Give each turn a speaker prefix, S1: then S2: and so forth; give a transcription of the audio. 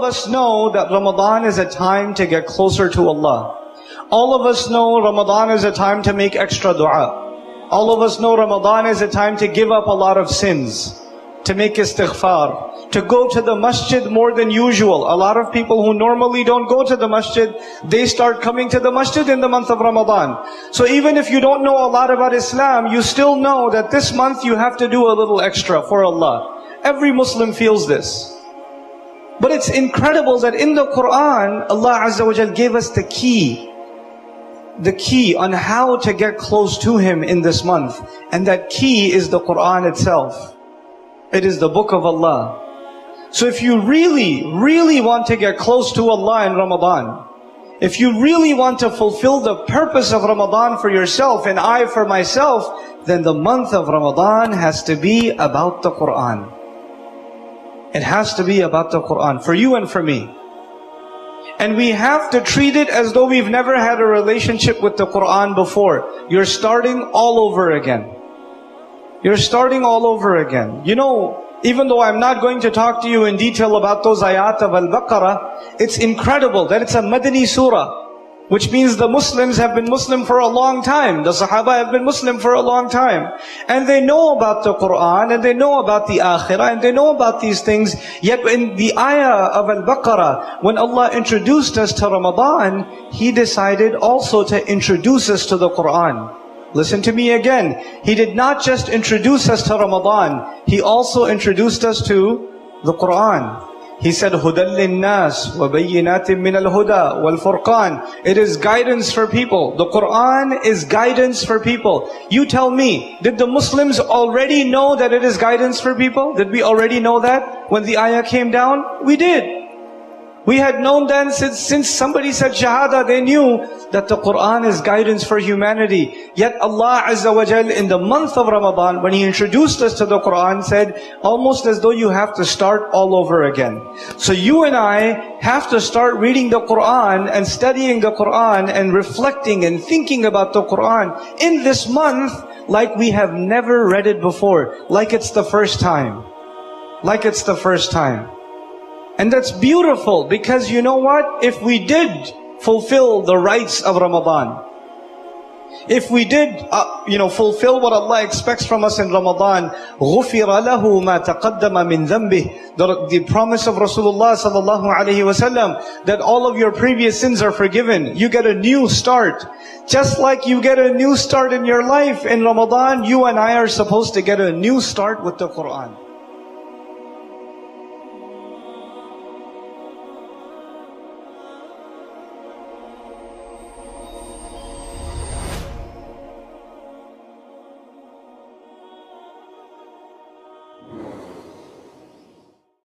S1: of us know that Ramadan is a time to get closer to Allah. All of us know Ramadan is a time to make extra dua. All of us know Ramadan is a time to give up a lot of sins, to make istighfar, to go to the masjid more than usual. A lot of people who normally don't go to the masjid, they start coming to the masjid in the month of Ramadan. So even if you don't know a lot about Islam, you still know that this month you have to do a little extra for Allah. Every Muslim feels this. But it's incredible that in the Quran, Allah Azza wa Jal gave us the key on how to get close to Him in this month. And that key is the Quran itself. It is the book of Allah. So if you really, really want to get close to Allah in Ramadan, if you really want to fulfill the purpose of Ramadan for yourself and I for myself, then the month of Ramadan has to be about the Quran. It has to be about the Quran, for you and for me. And we have to treat it as though we've never had a relationship with the Quran before. You're starting all over again. You're starting all over again. You know, even though I'm not going to talk to you in detail about those ayat of Al-Baqarah, it's incredible that it's a Madani surah, which means the Muslims have been Muslim for a long time. The Sahaba have been Muslim for a long time. And they know about the Quran, and they know about the Akhirah, and they know about these things. Yet in the ayah of Al-Baqarah, when Allah introduced us to Ramadan, He decided also to introduce us to the Quran. Listen to me again. He did not just introduce us to Ramadan, He also introduced us to the Quran. He said, هُدًى لِلنَّاسِ وَبَيِّنَاتٍ مِّنَ الْهُدَى وَالْفُرْقَانِ. It is guidance for people. The Quran is guidance for people. You tell me, did the Muslims already know that it is guidance for people? Did we already know that when the ayah came down? We did. We had known then since somebody said Shahada, they knew that the Quran is guidance for humanity. Yet Allah Azza wa Jal in the month of Ramadan, when He introduced us to the Quran, said, almost as though you have to start all over again. So you and I have to start reading the Quran and studying the Quran and reflecting and thinking about the Quran in this month like we have never read it before. Like it's the first time. Like it's the first time. And that's beautiful, because you know what? If we did fulfill the rights of Ramadan, if we did, fulfill what Allah expects from us in Ramadan, غُفِرَ لَهُ مَا تَقَدَّمَ مِنْ ذَنْبِهِ. The promise of Rasulullah sallallahu alaihi wasallam, that all of your previous sins are forgiven. You get a new start. Just like you get a new start in your life in Ramadan, you and I are supposed to get a new start with the Quran.